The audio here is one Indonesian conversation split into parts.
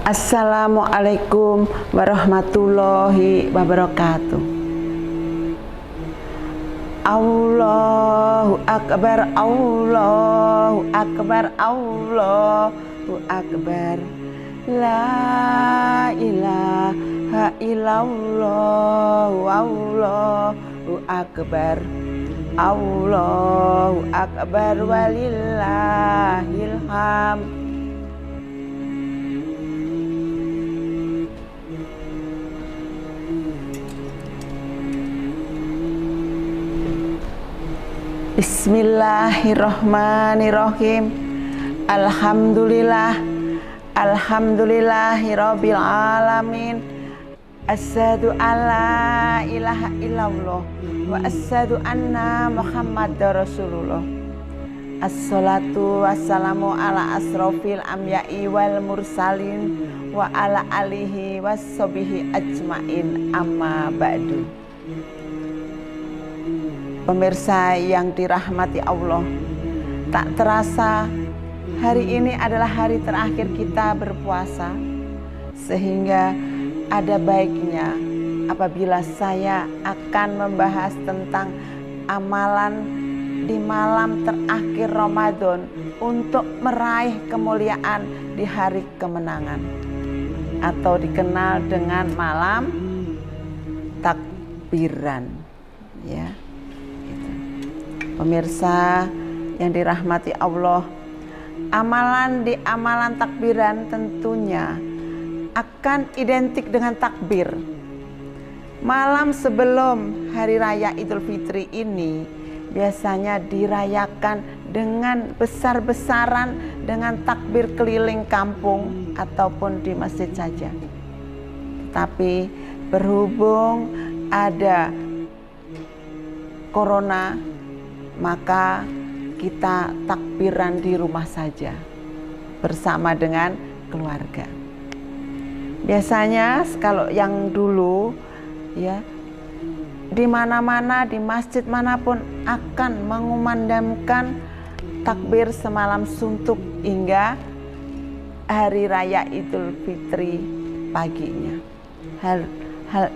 Assalamualaikum warahmatullahi wabarakatuh. Allahu Akbar, Allahu Akbar, Allahu Akbar. La ilaha illallah, Allahu Akbar. Allahu Akbar walillahil hamd. Bismillahirrahmanirrahim. Alhamdulillah, alhamdulillahirabbil alamin. Asyhadu alla ilaha illallah wa asyhadu anna Muhammadar Rasulullah. Assalatu wassalamu ala asrofil amya'i wal mursalin wa ala alihi wassobihi ajmain, amma ba'du. Pemirsa yang dirahmati Allah, tak terasa hari ini adalah hari terakhir kita berpuasa, sehingga ada baiknya apabila saya akan membahas tentang amalan di malam terakhir Ramadan untuk meraih kemuliaan di hari kemenangan, atau dikenal dengan malam takbiran, ya. Pemirsa yang dirahmati Allah, amalan di amalan takbiran tentunya akan identik dengan takbir. Malam sebelum hari raya Idul Fitri ini biasanya dirayakan dengan besar-besaran dengan takbir keliling kampung ataupun di masjid saja. Tapi berhubung ada corona, maka kita takbiran di rumah saja bersama dengan keluarga. Biasanya kalau yang dulu, ya, di mana-mana, di masjid manapun akan mengumandangkan takbir semalam suntuk hingga hari raya Idul Fitri paginya. Hal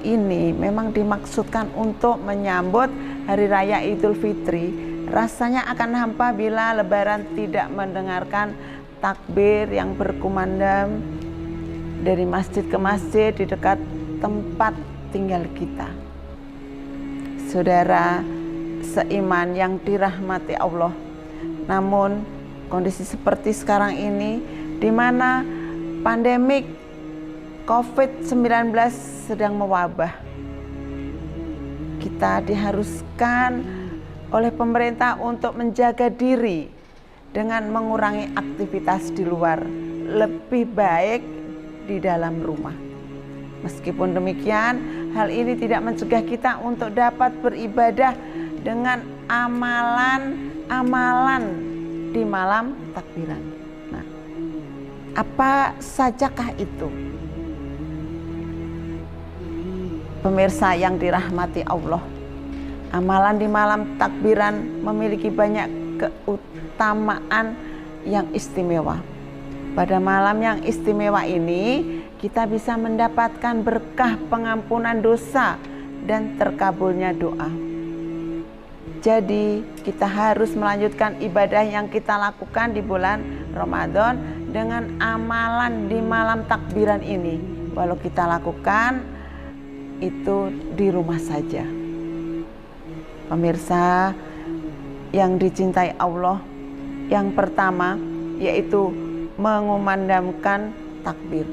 ini memang dimaksudkan untuk menyambut hari raya Idul Fitri. Rasanya akan hampa bila Lebaran tidak mendengarkan takbir yang berkumandang dari masjid ke masjid di dekat tempat tinggal kita. Saudara seiman yang dirahmati Allah, namun kondisi seperti sekarang ini, di mana pandemik COVID-19 sedang mewabah, kita diharuskan oleh pemerintah untuk menjaga diri dengan mengurangi aktivitas di luar, lebih baik di dalam rumah. Meskipun demikian, hal ini tidak mencegah kita untuk dapat beribadah dengan amalan-amalan di malam takbiran. Nah, apa sajakah itu? Pemirsa yang dirahmati Allah, amalan di malam takbiran memiliki banyak keutamaan yang istimewa. Pada malam yang istimewa ini, kita bisa mendapatkan berkah pengampunan dosa dan terkabulnya doa. Jadi, kita harus melanjutkan ibadah yang kita lakukan di bulan Ramadan dengan amalan di malam takbiran ini. Walau kita lakukan itu di rumah saja. Pemirsa yang dicintai Allah, yang pertama yaitu mengumandangkan takbir.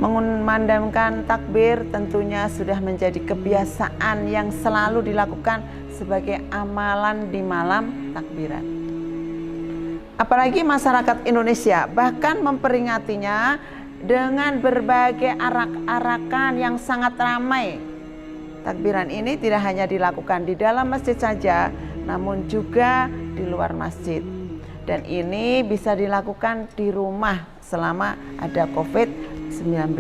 Mengumandangkan takbir tentunya sudah menjadi kebiasaan yang selalu dilakukan sebagai amalan di malam takbiran. Apalagi masyarakat Indonesia bahkan memperingatinya dengan berbagai arak-arakan yang sangat ramai. Takbiran ini tidak hanya dilakukan di dalam masjid saja, namun juga di luar masjid. Dan ini bisa dilakukan di rumah selama ada COVID-19.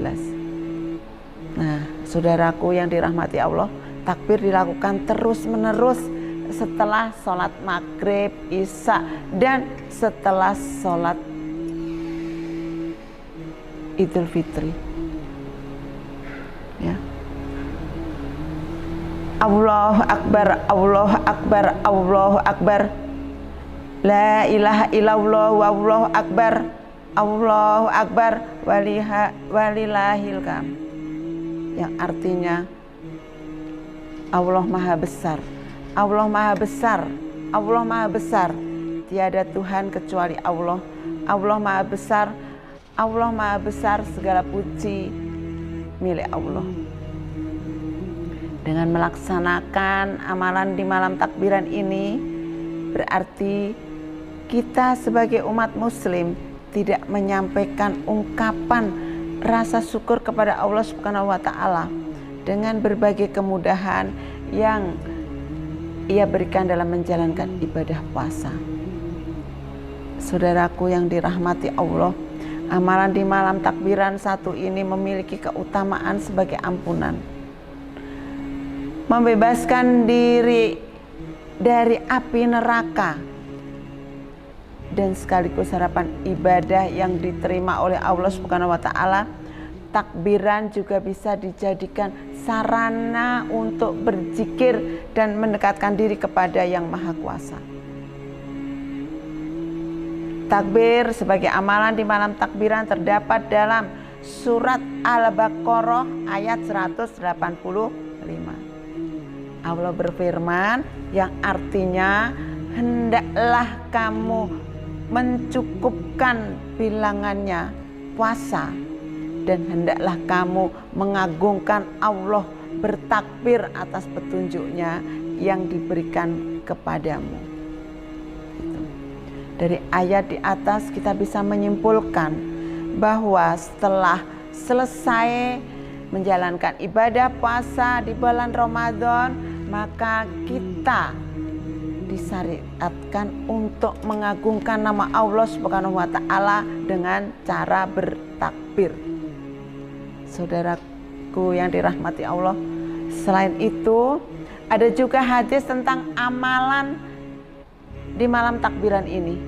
Nah, saudaraku yang dirahmati Allah, takbir dilakukan terus-menerus setelah sholat maghrib, isya, dan setelah sholat Idul Fitri. Ya. Allahu Akbar, Allahu Akbar, Allahu Akbar. La ilaha illallah wallahu akbar. Allahu Akbar walillahil hamd. Yang artinya Allah Maha Besar. Allah Maha Besar. Allah Maha Besar. Tiada Tuhan kecuali Allah. Allah Maha Besar. Allah Maha Besar, segala puji milik Allah. Dengan melaksanakan amalan di malam takbiran ini, berarti kita sebagai umat muslim tidak menyampaikan ungkapan rasa syukur kepada Allah Subhanahu wa taala dengan berbagai kemudahan yang Ia berikan dalam menjalankan ibadah puasa. Saudaraku yang dirahmati Allah, amalan di malam takbiran satu ini memiliki keutamaan sebagai ampunan, membebaskan diri dari api neraka, dan sekaligus harapan ibadah yang diterima oleh Allah Subhanahu wa taala. Takbiran juga bisa dijadikan sarana untuk berzikir dan mendekatkan diri kepada Yang Maha Kuasa. Takbir sebagai amalan di malam takbiran terdapat dalam surat Al-Baqarah ayat 185. Allah berfirman yang artinya, hendaklah kamu mencukupkan bilangannya puasa, dan hendaklah kamu mengagungkan Allah, bertakbir atas petunjuknya yang diberikan kepadamu. Dari ayat di atas kita bisa menyimpulkan bahwa setelah selesai menjalankan ibadah puasa di bulan Ramadan, maka kita disyariatkan untuk mengagungkan nama Allah Subhanahu wa taala dengan cara bertakbir. Saudaraku yang dirahmati Allah, selain itu ada juga hadis tentang amalan di malam takbiran ini.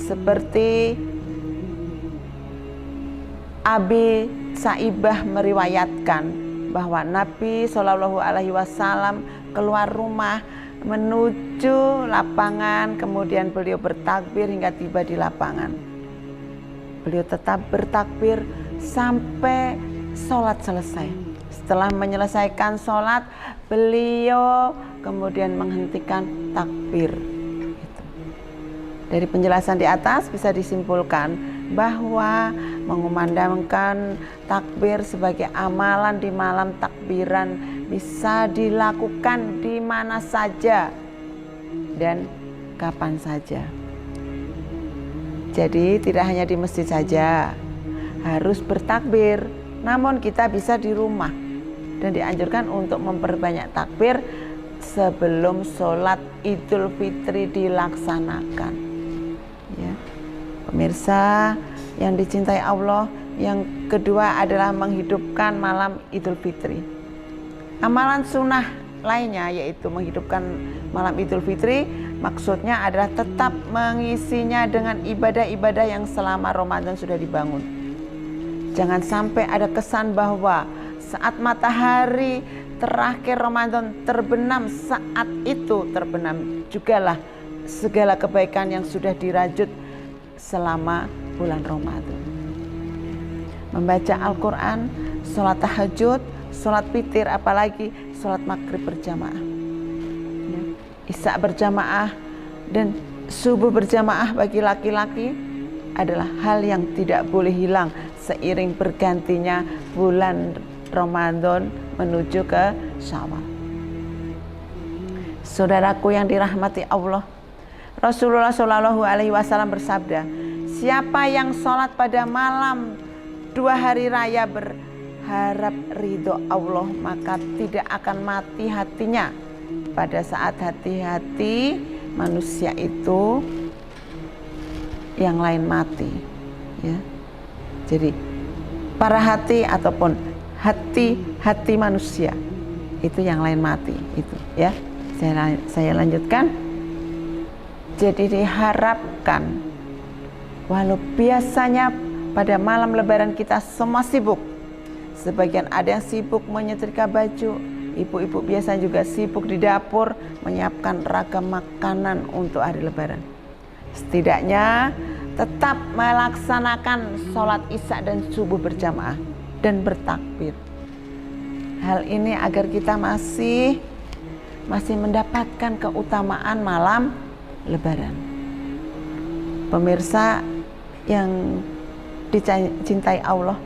Seperti Abi Sa'ibah meriwayatkan bahwa Nabi Shallallahu Alaihi Wasallam keluar rumah menuju lapangan, kemudian beliau bertakbir hingga tiba di lapangan. Beliau tetap bertakbir sampai sholat selesai. Setelah menyelesaikan sholat, beliau kemudian menghentikan takbir. Dari penjelasan di atas bisa disimpulkan bahwa mengumandangkan takbir sebagai amalan di malam takbiran bisa dilakukan di mana saja dan kapan saja. Jadi tidak hanya di masjid saja harus bertakbir, namun kita bisa di rumah, dan dianjurkan untuk memperbanyak takbir sebelum sholat Idul Fitri dilaksanakan. Ya, pemirsa yang dicintai Allah, yang kedua adalah menghidupkan malam Idul Fitri. Amalan sunnah lainnya yaitu menghidupkan malam Idul Fitri, maksudnya adalah tetap mengisinya dengan ibadah-ibadah yang selama Ramadan sudah dibangun. Jangan sampai ada kesan bahwa saat matahari terakhir Ramadan terbenam, saat itu terbenam jugalah segala kebaikan yang sudah dirajut selama bulan Ramadan. Membaca Al-Quran, sholat tahajud, sholat witir, apalagi sholat maghrib berjamaah, isya berjamaah, dan subuh berjamaah bagi laki-laki adalah hal yang tidak boleh hilang seiring bergantinya bulan Ramadan menuju ke Syawal. Saudaraku yang dirahmati Allah, Rasulullah Shallallahu Alaihi Wasallam bersabda, siapa yang sholat pada malam 2 hari raya berharap ridho Allah, maka tidak akan mati hatinya pada saat hati-hati manusia itu yang lain mati. Ya, jadi para hati ataupun hati manusia itu yang lain mati itu. Ya, saya lanjutkan. Jadi diharapkan walau biasanya pada malam lebaran kita semua sibuk. Sebagian ada yang sibuk menyetrika baju, ibu-ibu biasa juga sibuk di dapur menyiapkan ragam makanan untuk hari lebaran. Setidaknya tetap melaksanakan sholat isya dan subuh berjamaah dan bertakbir. Hal ini agar kita masih mendapatkan keutamaan malam lebaran. Pemirsa yang dicintai Allah,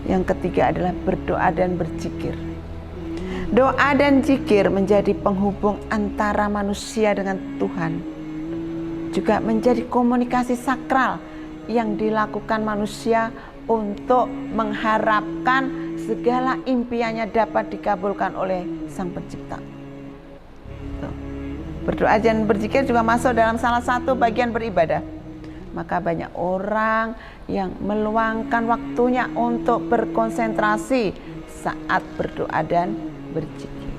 yang ketiga adalah berdoa dan berzikir. Doa dan zikir menjadi penghubung antara manusia dengan Tuhan, juga menjadi komunikasi sakral yang dilakukan manusia untuk mengharapkan segala impiannya dapat dikabulkan oleh Sang Pencipta. Berdoa dan berzikir juga masuk dalam salah satu bagian beribadah. Maka banyak orang yang meluangkan waktunya untuk berkonsentrasi saat berdoa dan berzikir.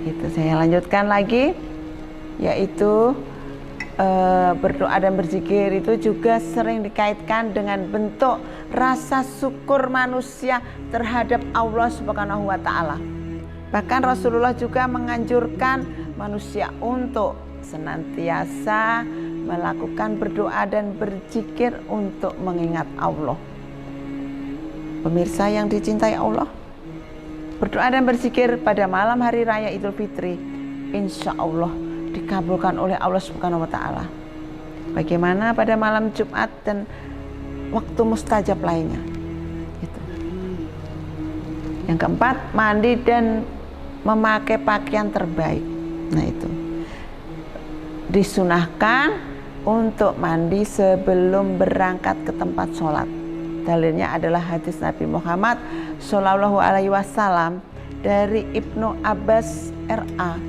Itu saya lanjutkan lagi, yaitu berdoa dan berzikir itu juga sering dikaitkan dengan bentuk rasa syukur manusia terhadap Allah Subhanahu wa Ta'ala. Bahkan Rasulullah juga menganjurkan manusia untuk senantiasa melakukan berdoa dan berzikir untuk mengingat Allah. Pemirsa yang dicintai Allah, berdoa dan berzikir pada malam hari raya Idul Fitri insya Allah dikabulkan oleh Allah Subhanahu wa Ta'ala. Bagaimana pada malam Jumat dan waktu mustajab lainnya. Itu. Yang keempat, mandi dan memakai pakaian terbaik. Nah itu disunahkan untuk mandi sebelum berangkat ke tempat sholat. Dalilnya adalah hadis Nabi Muhammad Shallallahu Alaihi Wasallam dari Ibnu Abbas RA.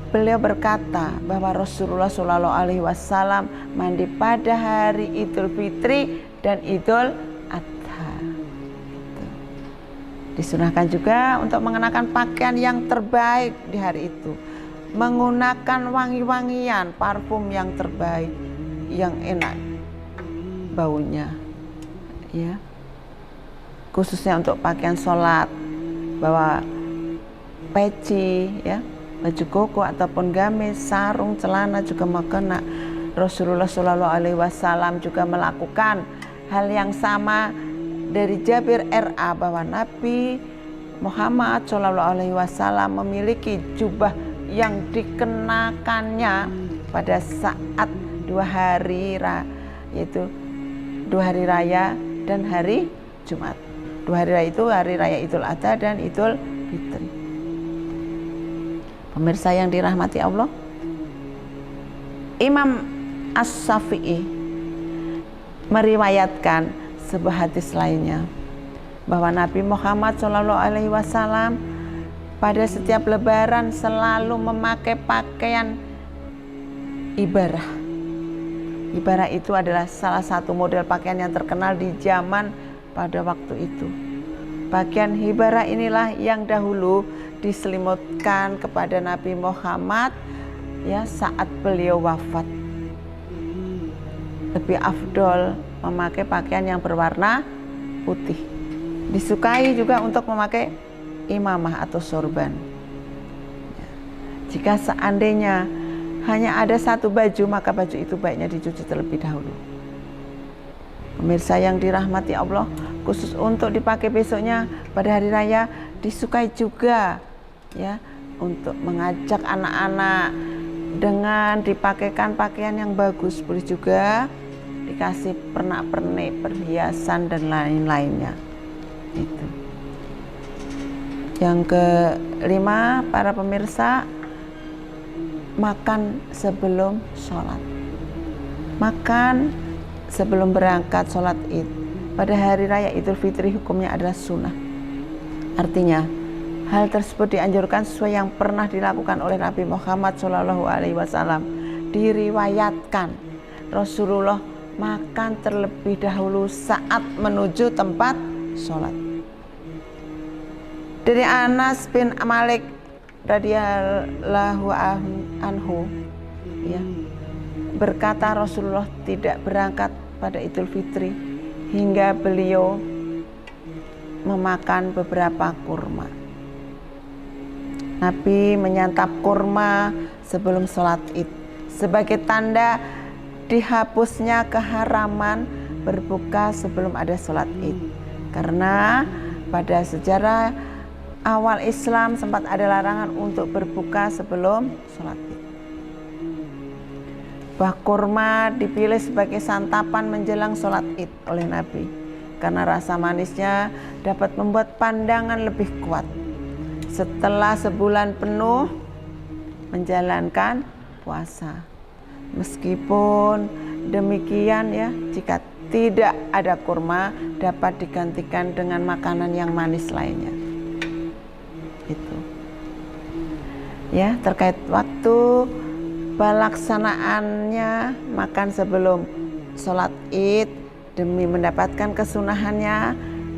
Beliau berkata bahwa Rasulullah Shallallahu Alaihi Wasallam mandi pada hari Idul Fitri dan Idul Adha. Disunahkan juga untuk mengenakan pakaian yang terbaik di hari itu, menggunakan wangi-wangian, parfum yang terbaik, yang enak baunya, ya. Khususnya untuk pakaian sholat, bawa peci, ya, baju koko ataupun gamis, sarung, celana juga mengena. Rasulullah Shallallahu Alaihi Wasallam juga melakukan hal yang sama dari Jabir RA bahwa Nabi Muhammad Shallallahu Alaihi Wasallam memiliki jubah yang dikenakannya pada saat dua hari raya dan hari Jumat. Dua hari raya itu hari raya Idul Adha dan Idul Fitri. Pemirsa yang dirahmati Allah, Imam As-Syafi'i meriwayatkan sebuah hadis lainnya bahwa Nabi Muhammad Shallallahu Alaihi Wasallam pada setiap lebaran selalu memakai pakaian ibarah. Ibarah itu adalah salah satu model pakaian yang terkenal di zaman pada waktu itu. Pakaian hibarah inilah yang dahulu diselimutkan kepada Nabi Muhammad ya saat beliau wafat. Lebih afdol memakai pakaian yang berwarna putih. Disukai juga untuk memakai imamah atau sorban. Jika seandainya hanya ada satu baju, maka baju itu baiknya dicuci terlebih dahulu. Pemirsa yang dirahmati Allah, khusus untuk dipakai besoknya pada hari raya, disukai juga ya untuk mengajak anak-anak dengan dipakaikan pakaian yang bagus, boleh juga dikasih pernak-pernik, perhiasan dan lain-lainnya. Itu. Yang kelima, para pemirsa, makan sebelum sholat. Makan sebelum berangkat sholat Id pada hari raya Idul Fitri hukumnya adalah sunnah. Artinya hal tersebut dianjurkan sesuai yang pernah dilakukan oleh Nabi Muhammad Shallallahu Alaihi Wasallam. Diriwayatkan Rasulullah makan terlebih dahulu saat menuju tempat sholat. Dari Anas bin Malik radhiyallahu anhu, ya, berkata Rasulullah tidak berangkat pada Idul Fitri hingga beliau memakan beberapa kurma. Nabi menyantap kurma sebelum sholat Id sebagai tanda dihapusnya keharaman berbuka sebelum ada sholat Id. Karena pada sejarah awal Islam sempat ada larangan untuk berbuka sebelum sholat Id. Buah kurma dipilih sebagai santapan menjelang sholat Id oleh Nabi karena rasa manisnya dapat membuat pandangan lebih kuat. Setelah sebulan penuh menjalankan puasa. Meskipun demikian ya, jika tidak ada kurma dapat digantikan dengan makanan yang manis lainnya. Itu. Ya, terkait waktu pelaksanaannya makan sebelum sholat Id demi mendapatkan kesunahannya,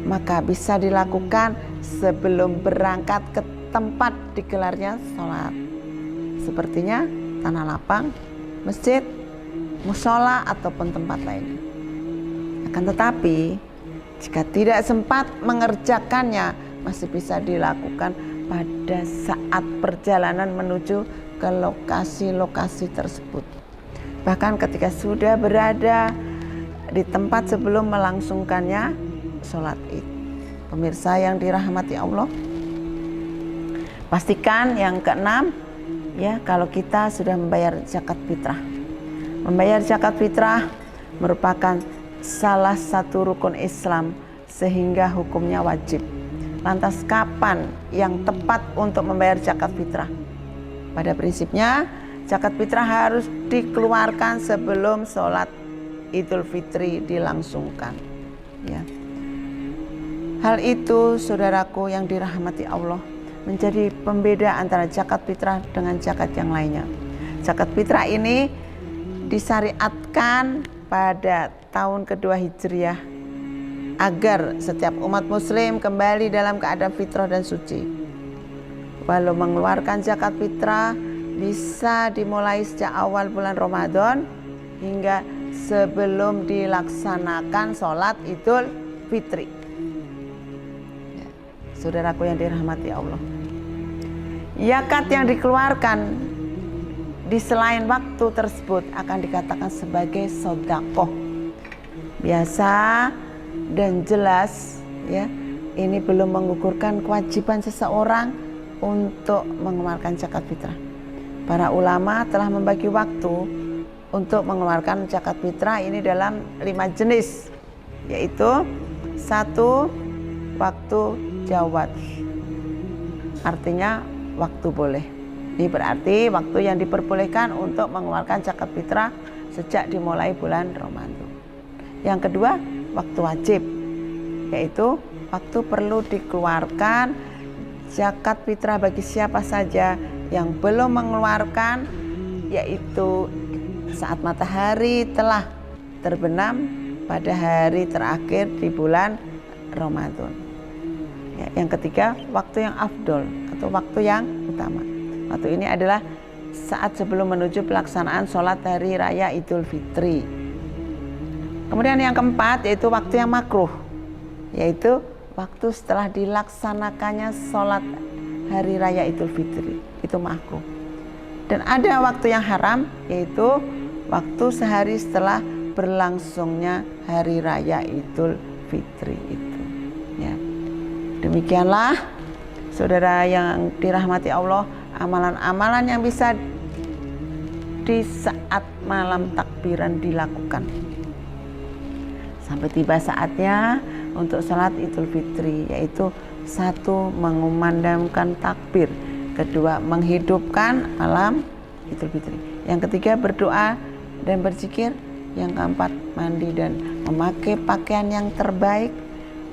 maka bisa dilakukan sebelum berangkat ke tempat digelarnya sholat. Sepertinya tanah lapang, masjid, mushola ataupun tempat lainnya. Akan tetapi jika tidak sempat mengerjakannya, masih bisa dilakukan pada saat perjalanan menuju ke lokasi-lokasi tersebut. Bahkan ketika sudah berada di tempat sebelum melangsungkannya sholat Id. Pemirsa yang dirahmati Allah, pastikan yang keenam ya, kalau kita sudah membayar zakat fitrah. Membayar zakat fitrah merupakan salah satu rukun Islam sehingga hukumnya wajib. Lantas kapan yang tepat untuk membayar zakat fitrah? Pada prinsipnya zakat fitrah harus dikeluarkan sebelum sholat Idul Fitri dilangsungkan. Ya. Hal itu, saudaraku yang dirahmati Allah, menjadi pembeda antara zakat fitrah dengan zakat yang lainnya. Zakat fitrah ini disyariatkan pada tahun kedua Hijriah agar setiap umat muslim kembali dalam keadaan fitrah dan suci. Walau mengeluarkan zakat fitrah bisa dimulai sejak awal bulan Ramadan hingga sebelum dilaksanakan sholat Idul Fitri. Ya, saudaraku yang dirahmati Allah, zakat yang dikeluarkan di selain waktu tersebut akan dikatakan sebagai sedekah. Biasa dan jelas ya, ini belum menggugurkan kewajiban seseorang untuk mengeluarkan zakat fitrah. Para ulama telah membagi waktu untuk mengeluarkan zakat fitrah ini dalam 5 jenis, yaitu 1. Waktu jawaz, artinya waktu boleh. Ini berarti waktu yang diperbolehkan untuk mengeluarkan zakat fitrah sejak dimulai bulan Ramadan. Yang kedua, waktu wajib, yaitu waktu perlu dikeluarkan zakat fitrah bagi siapa saja yang belum mengeluarkan, yaitu saat matahari telah terbenam pada hari terakhir di bulan Ramadan. Ya, yang ketiga, waktu yang afdol atau waktu yang utama. Waktu ini adalah saat sebelum menuju pelaksanaan sholat hari raya Idul Fitri. Kemudian yang keempat, yaitu waktu yang makruh, yaitu waktu setelah dilaksanakannya sholat hari raya Idul Fitri, itu makruh. Dan ada waktu yang haram, yaitu waktu sehari setelah berlangsungnya hari raya Idul Fitri itu. Ya. Demikianlah saudara yang dirahmati Allah, amalan-amalan yang bisa di saat malam takbiran dilakukan. Sampai tiba saatnya untuk salat Idul Fitri, yaitu 1. Mengumandangkan takbir, 2. menghidupkan malam Idul Fitri, yang ketiga berdoa dan berzikir, yang keempat mandi dan memakai pakaian yang terbaik,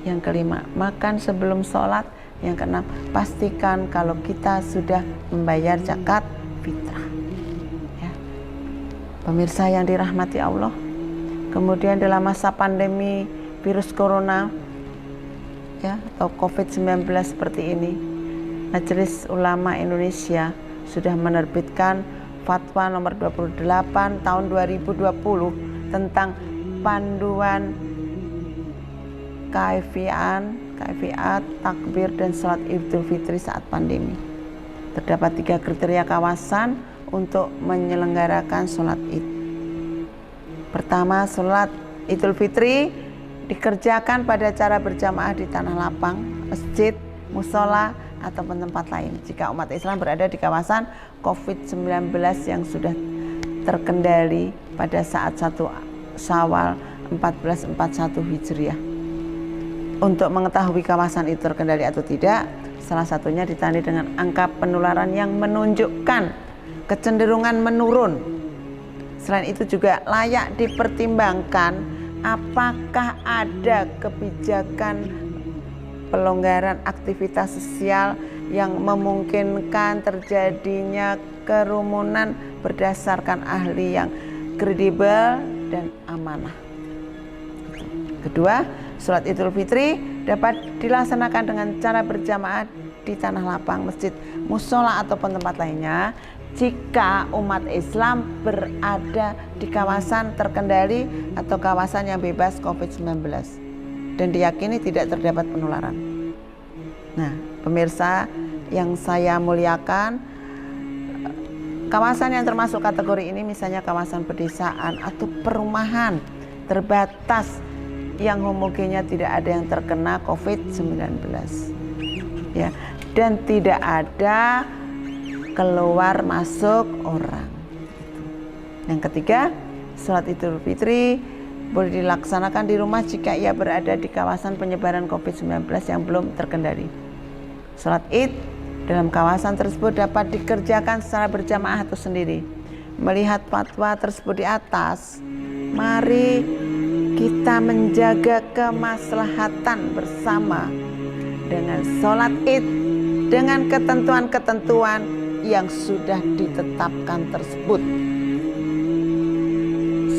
yang kelima makan sebelum sholat, yang keenam pastikan kalau kita sudah membayar zakat fitrah. Ya. Pemirsa yang dirahmati Allah, kemudian dalam masa pandemi virus corona ya, atau COVID-19 seperti ini, Majelis Ulama Indonesia sudah menerbitkan Fatwa nomor 28 tahun 2020 tentang panduan kaifiat takbir dan salat Idul Fitri saat pandemi. Terdapat 3 kriteria kawasan untuk menyelenggarakan sholat Id. Pertama, sholat Idul Fitri dikerjakan pada cara berjamaah di tanah lapang, masjid, musola, ataupun tempat lain. Jika umat Islam berada di kawasan COVID-19 yang sudah terkendali pada saat 1 Syawal 1441 Hijriah. Untuk mengetahui kawasan itu terkendali atau tidak, salah satunya ditandai dengan angka penularan yang menunjukkan kecenderungan menurun. Selain itu juga layak dipertimbangkan apakah ada kebijakan pelonggaran aktivitas sosial yang memungkinkan terjadinya kerumunan berdasarkan ahli yang kredibel dan amanah. Kedua, sholat Idul Fitri dapat dilaksanakan dengan cara berjamaah di tanah lapang, masjid, musola ataupun tempat lainnya jika umat Islam berada di kawasan terkendali atau kawasan yang bebas COVID-19 dan diyakini tidak terdapat penularan. Nah, pemirsa yang saya muliakan, kawasan yang termasuk kategori ini misalnya kawasan pedesaan atau perumahan terbatas yang homogennya tidak ada yang terkena COVID-19, ya, dan tidak ada keluar masuk orang. Yang ketiga, sholat Idul Fitri boleh dilaksanakan di rumah jika ia berada di kawasan penyebaran COVID-19 yang belum terkendali. Sholat Id dalam kawasan tersebut dapat dikerjakan secara berjamaah atau sendiri. Melihat fatwa tersebut di atas, mari kita menjaga kemaslahatan bersama dengan sholat Id dengan ketentuan-ketentuan yang sudah ditetapkan tersebut.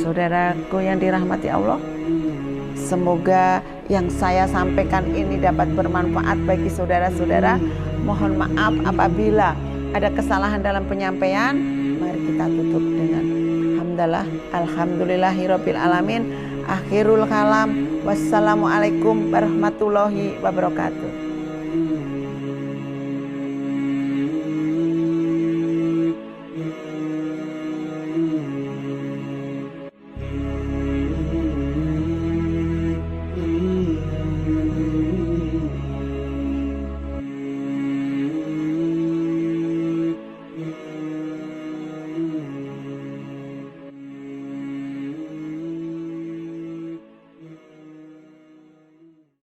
Saudaraku yang dirahmati Allah, semoga yang saya sampaikan ini dapat bermanfaat bagi saudara-saudara. Mohon maaf apabila ada kesalahan dalam penyampaian. Mari kita tutup dengan hamdalah, alhamdulillahirabbil alamin. Akhirul kalam, wassalamualaikum warahmatullahi wabarakatuh.